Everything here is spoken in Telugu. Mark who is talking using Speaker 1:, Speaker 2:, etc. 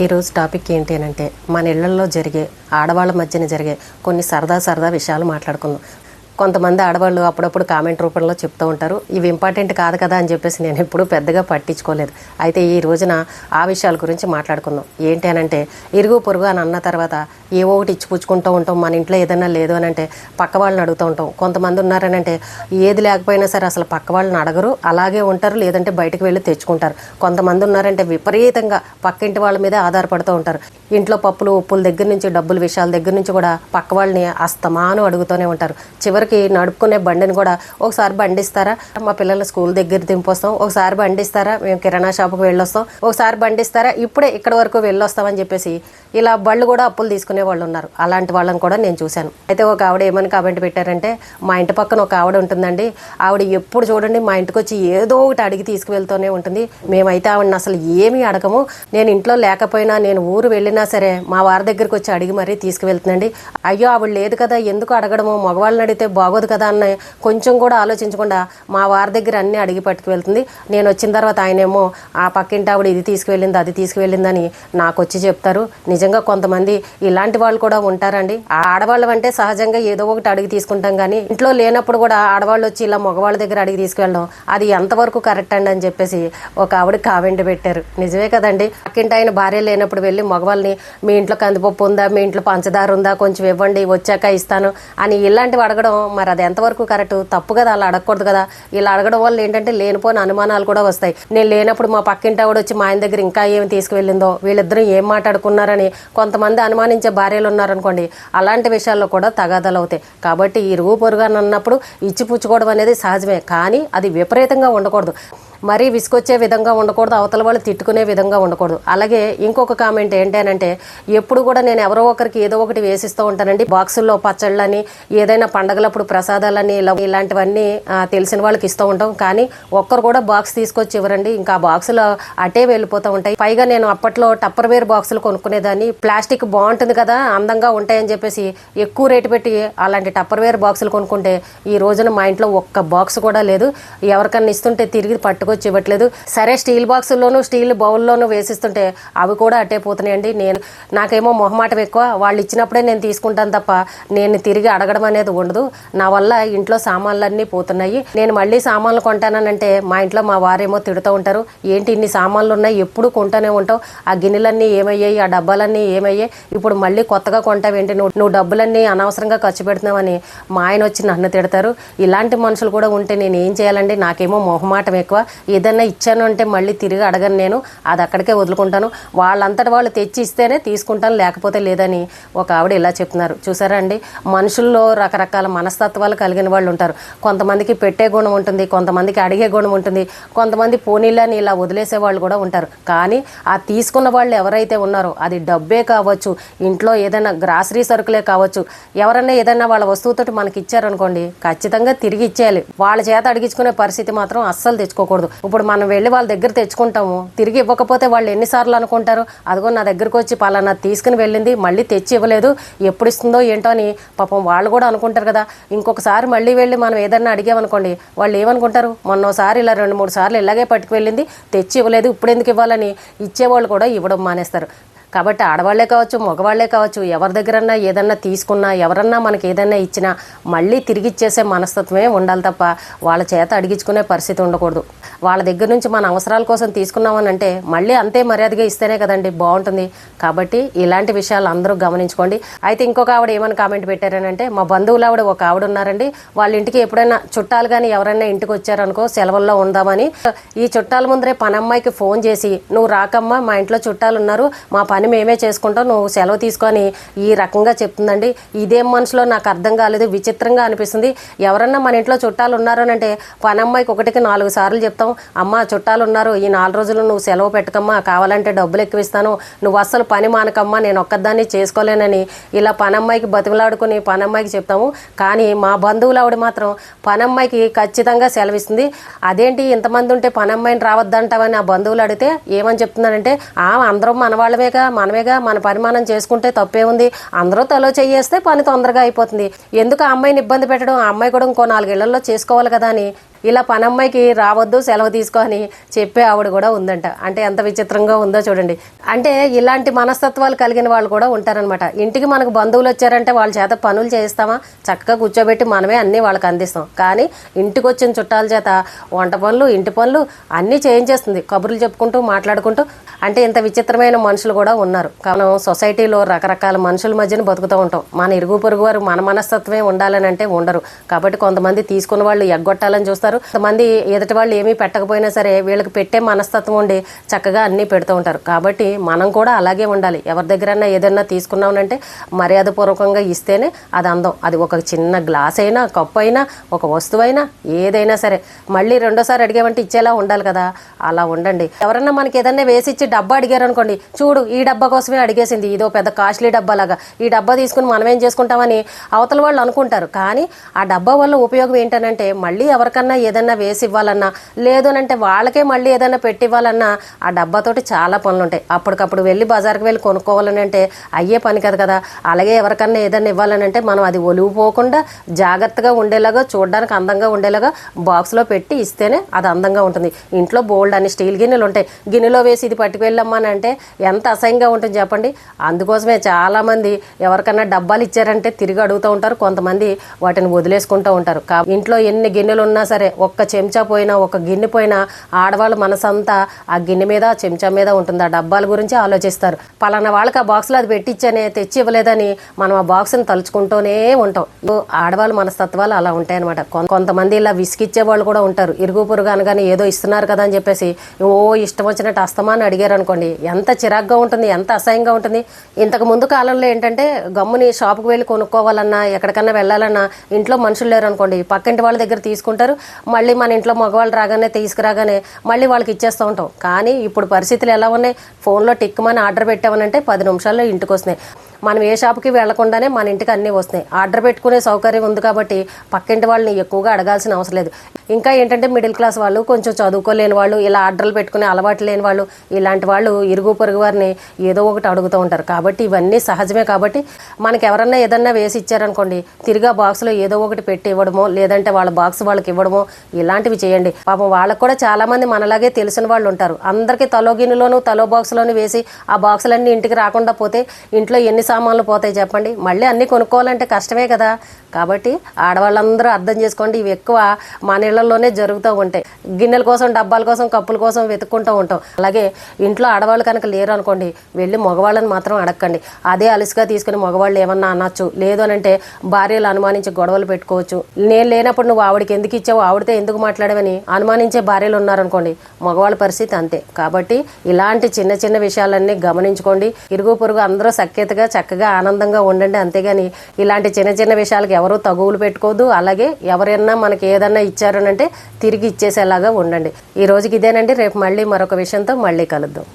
Speaker 1: ఈరోజు టాపిక్ ఏంటి అంటే మన ఇళ్లలో జరిగే ఆడవాళ్ళ మధ్యన జరిగే కొన్ని సరదా విషయాలు మాట్లాడుకుందాం. కొంతమంది ఆడవాళ్ళు అప్పుడప్పుడు కామెంట్ రూపంలో చెప్తూ ఉంటారు, ఇవి ఇంపార్టెంట్ కాదు కదా అని చెప్పేసి నేను ఎప్పుడూ పెద్దగా పట్టించుకోలేదు. అయితే ఈ రోజున ఆ విషయాల గురించి మాట్లాడుకుందాం. ఏంటి అనంటే ఇరుగు పొరుగు అని అన్న తర్వాత ఏవో ఒకటి ఇచ్చిపుచ్చుకుంటూ ఉంటాం. మన ఇంట్లో ఏదైనా లేదు అని అంటే పక్క వాళ్ళని అడుగుతూ ఉంటాం. కొంతమంది ఉన్నారనంటే ఏది లేకపోయినా సరే అసలు పక్క వాళ్ళని అడగరు, అలాగే ఉంటారు, లేదంటే బయటకు వెళ్ళి తెచ్చుకుంటారు. కొంతమంది ఉన్నారంటే విపరీతంగా పక్కింటి వాళ్ళ మీదే ఆధారపడుతూ ఉంటారు. ఇంట్లో పప్పులు ఉప్పుల దగ్గర నుంచి డబ్బుల విషయాల దగ్గర నుంచి కూడా పక్క వాళ్ళని అస్తమానం అడుగుతూనే ఉంటారు. చివరికి నడుపుకునే బండిని కూడా ఒకసారి బండిస్తారా, మా పిల్లల స్కూల్ దగ్గర దింపొస్తాం, ఒకసారి బండిస్తారా, మేము కిరాణా షాపుకి వెళ్ళొస్తాం, ఒకసారి బండిస్తారా, ఇప్పుడే ఇక్కడ వరకు వెళ్ళొస్తామని చెప్పేసి ఇలా బళ్ళు కూడా అప్పులు తీసుకునే వాళ్ళు ఉన్నారు. అలాంటి వాళ్ళని కూడా నేను చూశాను. అయితే ఒక ఆవిడ ఏమని కామెంట్ పెట్టారంటే, మా ఇంటి పక్కన ఒక ఆవిడ ఉంటుందండి, ఆవిడ ఎప్పుడు చూడండి మా ఇంటికి వచ్చి ఏదో ఒకటి అడిగి తీసుకువెళ్తూనే ఉంటుంది. మేమైతే ఆవిడని అసలు ఏమీ అడగము, నేను ఇంట్లో లేకపోయినా నేను ఊరు వెళ్ళినా సరే మా వారి దగ్గరికి వచ్చి అడిగి మరీ తీసుకువెళ్తుందండి. అయ్యో ఆవిడ లేదు కదా ఎందుకు అడగడము, మగవాళ్ళని అడిగితే బాగోదు కదా అన్న కొంచెం కూడా ఆలోచించకుండా మా వారి దగ్గర అన్నీ అడిగి పట్టుకు వెళ్తుంది. నేను వచ్చిన తర్వాత ఆయనేమో ఆ పక్కింటి ఆవిడ ఇది తీసుకువెళ్ళింది అది తీసుకువెళ్ళిందని నాకు వచ్చి చెప్తారు. నిజంగా కొంతమంది ఇలాంటి వాళ్ళు కూడా ఉంటారండి. ఆడవాళ్ళు అంటే సహజంగా ఏదో ఒకటి అడిగి తీసుకుంటాం, కానీ ఇంట్లో లేనప్పుడు కూడా ఆడవాళ్ళు వచ్చి ఇలా మగవాళ్ళ దగ్గర అడిగి తీసుకువెళ్ళడం అది ఎంతవరకు కరెక్ట్ అండి అని చెప్పేసి ఒక ఆవిడ కామెంట్ పెట్టారు. నిజమే కదండి, పక్కింటి ఆయన భార్య లేనప్పుడు వెళ్ళి మగవాళ్ళని మీ ఇంట్లో కందిపప్పు ఉందా, మీ ఇంట్లో పంచదార ఉందా, కొంచెం ఇవ్వండి వచ్చాక ఇస్తాను అని ఇలాంటివి అడగడం మరి అది ఎంతవరకు కరెక్ట్? తప్పు కదా, అలా అడగకూడదు కదా. ఇలా అడగడం వల్ల ఏంటంటే లేనిపోయిన అనుమానాలు కూడా వస్తాయి. నేను లేనప్పుడు మా పక్కింటి ఆవిడ వచ్చి మా ఆయన దగ్గర ఇంకా ఏమి తీసుకువెళ్ళిందో, వీళ్ళిద్దరూ ఏం మాట్లాడుకున్నారని కొంతమంది అనుమానించే భార్యలు ఉన్నారనుకోండి, అలాంటి విషయాల్లో కూడా తగాదాలు అవుతాయి. కాబట్టి ఇరుగు పొరుగు అని అన్నప్పుడు ఇచ్చిపుచ్చుకోవడం అనేది సహజమే, కానీ అది విపరీతంగా ఉండకూడదు, మరీ విసుకొచ్చే విధంగా ఉండకూడదు, అవతల వాళ్ళు తిట్టుకునే విధంగా ఉండకూడదు. అలాగే ఇంకొక కామెంట్ ఏంటి అంటే, ఎప్పుడు కూడా నేను ఎవరో ఒకరికి ఏదో ఒకటి వేసిస్తూ ఉంటానండి. బాక్సుల్లో పచ్చళ్ళని, ఏదైనా పండగలప్పుడు ప్రసాదాలని, ఇలాంటివన్నీ తెలిసిన వాళ్ళకి ఇస్తూ ఉంటాం. కానీ ఒక్కరు కూడా బాక్స్ తీసుకొచ్చి ఇవ్వరండి, ఇంకా ఆ బాక్సులు అటే వెళ్ళిపోతూ ఉంటాయి. పైగా నేను అప్పట్లో టప్పర్వేర్ బాక్సులు కొనుక్కునేదాన్ని. ప్లాస్టిక్ బాగుంటుంది కదా, అందంగా ఉంటాయని చెప్పేసి ఎక్కువ రేటు పెట్టి అలాంటి టప్పర్వేర్ బాక్సులు కొనుక్కుంటే ఈ రోజున మా ఇంట్లో ఒక్క బాక్స్ కూడా లేదు. ఎవరికన్నా ఇస్తుంటే తిరిగి పట్టుకొచ్చి ఇవ్వట్లేదు. సరే స్టీల్ బాక్సుల్లోనూ స్టీల్ బౌల్లోనూ వేసిస్తుంటే అవి కూడా అట్టే పోతున్నాయండి. నాకేమో మొహమాటం ఎక్కువ, వాళ్ళు ఇచ్చినప్పుడే నేను తీసుకుంటాను తప్ప నేను తిరిగి అడగడం అనేది ఉండదు. నా వల్ల ఇంట్లో సామాన్లన్నీ పోతున్నాయి. నేను మళ్ళీ సామాన్లు కొంటానంటే మా ఇంట్లో మా వారేమో తిడుతూ ఉంటారు, ఏంటి ఇన్ని సామాన్లు ఉన్నాయి ఎప్పుడు కొంటానే ఉంటావు, ఆ గిన్నెలన్నీ ఏమయ్యాయి, ఆ డబ్బాలన్నీ ఏమయ్యాయి, ఇప్పుడు మళ్ళీ కొత్తగా కొంటావేంటి, నువ్వు డబ్బులన్నీ అనవసరంగా ఖర్చు పెడుతున్నావని మా ఆయన వచ్చి నన్ను తిడతారు. ఇలాంటి మనుషులు కూడా ఉంటే నేను ఏం చేయాలండి? నాకేమో మొహమాటం ఎక్కువ, ఏదన్నా ఇచ్చాను అంటే మళ్ళీ తిరిగి అడగను, నేను అది అక్కడికే వదులుకుంటాను, వాళ్ళంతటి వాళ్ళు తెచ్చి ఇస్తేనే తీసుకుంటాను, లేకపోతే లేదని ఒక ఆవిడ ఇలా చెప్తున్నారు. చూసారా అండి, మనుషుల్లో రకరకాల మనస్తత్వాలు కలిగిన వాళ్ళు ఉంటారు. కొంతమందికి పెట్టే గుణం ఉంటుంది, కొంతమందికి అడిగే గుణం ఉంటుంది, కొంతమంది పోనీళ్ళని ఇలా వదిలేసే వాళ్ళు కూడా ఉంటారు. కానీ ఆ తీసుకున్న వాళ్ళు ఎవరైతే ఉన్నారో అది డబ్బే కావచ్చు, ఇంట్లో ఏదైనా గ్రాసరీ సరుకులే కావచ్చు, ఎవరన్నా ఏదైనా వాళ్ళ వస్తువుతోటి మనకి ఇచ్చారనుకోండి ఖచ్చితంగా తిరిగి ఇచ్చేయాలి. వాళ్ళ చేత అడిగించుకునే పరిస్థితి మాత్రం అస్సలు తెచ్చుకోకూడదు. ఇప్పుడు మనం వెళ్ళి వాళ్ళ దగ్గర తెచ్చుకుంటాము, తిరిగి ఇవ్వకపోతే వాళ్ళు ఎన్నిసార్లు అనుకుంటారు, అదిగో నా దగ్గరకు వచ్చి పలానా తీసుకుని వెళ్ళింది మళ్ళీ తెచ్చి ఇవ్వలేదు, ఎప్పుడు ఇస్తుందో ఏంటో అని పాపం వాళ్ళు కూడా అనుకుంటారు కదా. ఇంకొకసారి మళ్ళీ వెళ్ళి మనం ఏదన్నా అడిగామనుకోండి వాళ్ళు ఏమనుకుంటారు, మొన్నోసారి ఇలా 2-3 సార్లు ఇలాగే పట్టుకు వెళ్ళింది తెచ్చి ఇవ్వలేదు, ఇప్పుడు ఎందుకు ఇవ్వాలని ఇచ్చేవాళ్ళు కూడా ఇవ్వడం మానేస్తారు. కాబట్టి ఆడవాళ్లే కావచ్చు మగవాళ్లే కావచ్చు, ఎవరి దగ్గరన్నా ఏదన్నా తీసుకున్నా, ఎవరన్నా మనకి ఏదన్నా ఇచ్చినా మళ్ళీ తిరిగి ఇచ్చేసే మనస్తత్వమే ఉండాలి తప్ప వాళ్ళ చేత అడిగించుకునే పరిస్థితి ఉండకూడదు. వాళ్ళ దగ్గర నుంచి మన అవసరాల కోసం తీసుకున్నామని అంటే మళ్ళీ అంతే మర్యాదగా ఇస్తేనే కదండి బాగుంటుంది. కాబట్టి ఇలాంటి విషయాలు అందరూ గమనించుకోండి. అయితే ఇంకొక ఆవిడ ఏమని కామెంట్ పెట్టారనంటే, మా బంధువులు ఆవిడ ఒక ఆవిడ ఉన్నారండి, వాళ్ళ ఇంటికి ఎప్పుడైనా చుట్టాలు కానీ ఎవరైనా ఇంటికి వచ్చారనుకో సెలవుల్లో ఉందామని ఈ చుట్టాల ముందరే పనమ్మాయికి ఫోన్ చేసి, నువ్వు రాకమ్మా మా ఇంట్లో చుట్టాలు ఉన్నారు, మా పని మేమే చేసుకుంటాం, నువ్వు సెలవు తీసుకొని ఈ రకంగా చెప్తుందండి. ఇదేం మనుషులో నాకు అర్థం కాలేదు, విచిత్రంగా అనిపిస్తుంది. ఎవరన్నా మన ఇంట్లో చుట్టాలు ఉన్నారనంటే పనమ్మాయికి 1-4 సార్లు చెప్తాం, అమ్మ చుట్టాలు ఉన్నారు ఈ 4 రోజులు నువ్వు సెలవు పెట్టకమ్మా, కావాలంటే డబ్బులు ఎక్కువ ఇస్తాను, నువ్వు అస్సలు పని మానకమ్మా, నేను ఒక్కదాన్ని చేసుకోలేనని ఇలా పనమ్మాయికి బతిమలాడుకుని పనమ్మాయికి చెప్తాము. కానీ మా బంధువులు ఆవిడ మాత్రం పనమ్మాయికి ఖచ్చితంగా సెలవిస్తుంది. అదేంటి ఇంతమంది ఉంటే పనమ్మాయిని రావద్దంటావని ఆ బంధువులు అడిగితే ఏమని చెప్తున్నానంటే, అందరం మనవాళ్ళమేగా, మనమేగా, మన పరిమాణం చేసుకుంటే తప్పే ఉంది, అందరూ తలో చెయ్యేస్తే పని తొందరగా అయిపోతుంది, ఎందుకు ఆ అమ్మాయిని ఇబ్బంది పెట్టడం, ఆ అమ్మాయి కూడా ఇంకో 4 ఏళ్లలో చేసుకోవాలి కదా అని ఇలా పనమ్మాయికి రావద్దు సెలవు తీసుకో అని చెప్పే ఆవిడ కూడా ఉందంట. అంటే ఎంత విచిత్రంగా ఉందో చూడండి. అంటే ఇలాంటి మనస్తత్వాలు కలిగిన వాళ్ళు కూడా ఉంటారనమాట. ఇంటికి మనకు బంధువులు వచ్చారంటే వాళ్ళ చేత పనులు చేయిస్తామా, చక్కగా కూర్చోబెట్టి మనమే అన్నీ వాళ్ళకి అందిస్తాం. కానీ ఇంటికి వచ్చిన చుట్టాల చేత వంట పనులు, ఇంటి పనులు అన్నీ చేయించేస్తుంది, కబుర్లు చెప్పుకుంటూ మాట్లాడుకుంటూ. అంటే ఇంత విచిత్రమైన మనుషులు కూడా ఉన్నారు. మనం సొసైటీలో రకరకాల మనుషుల మధ్యన బతుకుతూ ఉంటాం. మన ఇరుగు పొరుగు వారు మన మనస్తత్వమే ఉండాలని అంటే ఉండరు. కాబట్టి కొంతమంది తీసుకున్న వాళ్ళు ఎగ్గొట్టాలని చూస్తారు, కొంతమంది ఎదుటి వాళ్ళు ఏమీ పెట్టకపోయినా సరే వీళ్ళకి పెట్టే మనస్తత్వం ఉండి చక్కగా అన్నీ పెడుతూ ఉంటారు. కాబట్టి మనం కూడా అలాగే ఉండాలి. ఎవరి దగ్గరన్నా ఏదైనా తీసుకున్నామనంటే మర్యాదపూర్వకంగా ఇస్తేనే అది అందం. అది ఒక చిన్న గ్లాస్ అయినా, కప్పు అయినా, ఒక వస్తువు అయినా, ఏదైనా సరే మళ్ళీ రెండోసారి అడిగామంటే ఇచ్చేలా ఉండాలి కదా. అలా ఉండండి. ఎవరన్నా మనకి ఏదన్నా వేసి ఇచ్చి డబ్బా అడిగారు అనుకోండి, చూడు ఈ డబ్బా కోసమే అడిగేసింది, ఇదో పెద్ద కాస్ట్లీ డబ్బా లాగా, ఈ డబ్బా తీసుకుని మనం ఏం చేసుకుంటామని అవతల వాళ్ళు అనుకుంటారు. కానీ ఆ డబ్బా వల్ల ఉపయోగం ఏంటనంటే మళ్ళీ ఎవరికన్నా ఏదన్నా వేసి ఇవ్వాలన్నా, లేదు అంటే వాళ్ళకే మళ్ళీ ఏదైనా పెట్టి ఇవ్వాలన్నా ఆ డబ్బాతోటి చాలా పనులు ఉంటాయి. అప్పటికప్పుడు వెళ్ళి బజార్కి వెళ్ళి కొనుక్కోవాలని అంటే అయ్యే పని కదా కదా. అలాగే ఎవరికన్నా ఏదైనా ఇవ్వాలనంటే మనం అది ఒలిగిపోకుండా జాగ్రత్తగా ఉండేలాగా, చూడడానికి అందంగా ఉండేలాగా బాక్స్లో పెట్టి ఇస్తేనే అది అందంగా ఉంటుంది. ఇంట్లో బోల్డ్ అని స్టీల్ గిన్నెలు ఉంటాయి, గిన్నెలో వేసి ఇది పట్టుకెళ్ళమ్మని అంటే ఎంత అసహ్యంగా ఉంటుంది చెప్పండి. అందుకోసమే చాలామంది ఎవరికన్నా డబ్బాలు ఇచ్చారంటే తిరిగి అడుగుతూ ఉంటారు. కొంతమంది వాటిని వదిలేసుకుంటూ ఉంటారు. ఇంట్లో ఎన్ని గిన్నెలు ఉన్నా సరే ఒక్క చెంచా పోయినా, ఒక గిన్నె పోయినా ఆడవాళ్ళ మనసంతా ఆ గిన్నె మీద, చెంచా మీద ఉంటుంది. ఆ డబ్బాల గురించి ఆలోచిస్తారు. పలానా వాళ్ళకి ఆ బాక్స్లో అది పెట్టించనే, తెచ్చి ఇవ్వలేదని మనం ఆ బాక్స్ని తలుచుకుంటూనే ఉంటాం. ఆడవాళ్ళ మనస్తత్వాలు అలా ఉంటాయి అనమాట. కొంతమంది ఇలా విసిగిచ్చే వాళ్ళు కూడా ఉంటారు. ఇరుగు పొరుగు అనగానే ఏదో ఇస్తున్నారు కదా అని చెప్పేసి ఓ ఇష్టం వచ్చినట్టు అస్తమాన్ని అడిగారు అనుకోండి, ఎంత చిరాగ్గా ఉంటుంది, ఎంత అసహ్యంగా ఉంటుంది. ఇంతకు ముందు కాలంలో ఏంటంటే గమ్ముని షాపుకి వెళ్ళి కొనుక్కోవాలన్నా, ఎక్కడికన్నా వెళ్ళాలన్నా ఇంట్లో మనుషులు లేరు అనుకోండి, పక్కింటి వాళ్ళ దగ్గర తీసుకుంటారు. మళ్ళీ మన ఇంట్లో మగవాళ్ళు రాగానే తీసుకురాగానే మళ్ళీ వాళ్ళకి ఇచ్చేస్తూ ఉంటాం. కానీ ఇప్పుడు పరిస్థితులు ఎలా ఉన్నాయి, ఫోన్లో టిక్మని ఆర్డర్ పెట్టామనంటే 10 నిమిషాల్లో ఇంటికి వస్తున్నాయి. మనం ఏ షాప్కి వెళ్లకుండానే మన ఇంటికి అన్నీ వస్తున్నాయి. ఆర్డర్ పెట్టుకునే సౌకర్యం ఉంది కాబట్టి పక్కింటి వాళ్ళని ఎక్కువగా అడగాల్సిన అవసరం లేదు. ఇంకా ఏంటంటే మిడిల్ క్లాస్ వాళ్ళు, కొంచెం చదువుకోలేని వాళ్ళు, ఇలా ఆర్డర్లు పెట్టుకునే అలవాటు లేని వాళ్ళు, ఇలాంటి వాళ్ళు ఇరుగు పొరుగు వారిని ఏదో ఒకటి అడుగుతూ ఉంటారు. కాబట్టి ఇవన్నీ సహజమే. కాబట్టి మనకి ఎవరన్నా ఏదన్నా వేసి ఇచ్చారనుకోండి, తిరిగా బాక్స్లో ఏదో ఒకటి పెట్టి ఇవ్వడమో, లేదంటే వాళ్ళ బాక్స్ వాళ్ళకి ఇవ్వడమో, ఇలాంటివి చేయండి. పాపం వాళ్ళకు కూడా చాలామంది మనలాగే తెలిసిన వాళ్ళు ఉంటారు. అందరికీ తలో గిన్నెలోను తలో బాక్స్లోను వేసి ఆ బాక్సులన్నీ ఇంటికి రాకుండా పోతే ఇంట్లో ఎన్ని సామాన్లు పోతాయి చెప్పండి. మళ్ళీ అన్నీ కొనుక్కోవాలంటే కష్టమే కదా. కాబట్టి ఆడవాళ్ళందరూ అర్థం చేసుకోండి, ఇవి ఎక్కువ మన ఇళ్లలోనే జరుగుతూ ఉంటాయి. గిన్నెల కోసం, డబ్బాల కోసం, కప్పుల కోసం వెతుక్కుంటూ ఉంటాం. అలాగే ఇంట్లో ఆడవాళ్ళు కనుక లేరు అనుకోండి, వెళ్ళి మగవాళ్ళని మాత్రం అడగండి. అదే అలసిగా తీసుకుని మగవాళ్ళు ఏమన్నా అనొచ్చు. లేదు అనంటే భార్యలు అనుమానించి గొడవలు పెట్టుకోవచ్చు. నేను లేనప్పుడు నువ్వు ఆవిడకి ఎందుకు ఇచ్చావు, ఆవిడతో ఎందుకు మాట్లాడవని అనుమానించే భార్యలు ఉన్నారనుకోండి, మగవాళ్ళ పరిస్థితి అంతే. కాబట్టి ఇలాంటి చిన్న చిన్న విషయాలన్నీ గమనించుకోండి. ఇరుగు పొరుగు అందరూ సఖ్యతగా చక్కగా ఆనందంగా ఉండండి. అంతేగాని ఇలాంటి చిన్న చిన్న విషయాలకి ఎవరూ తగువులు పెట్టుకోవద్దు. అలాగే ఎవరైనా మనకి ఏదన్నా ఇచ్చారనంటే తిరిగి ఇచ్చేసేలాగా ఉండండి. ఈ రోజుకి ఇదేనండి. రేపు మళ్ళీ మరొక విషయంతో మళ్ళీ కలుద్దాం.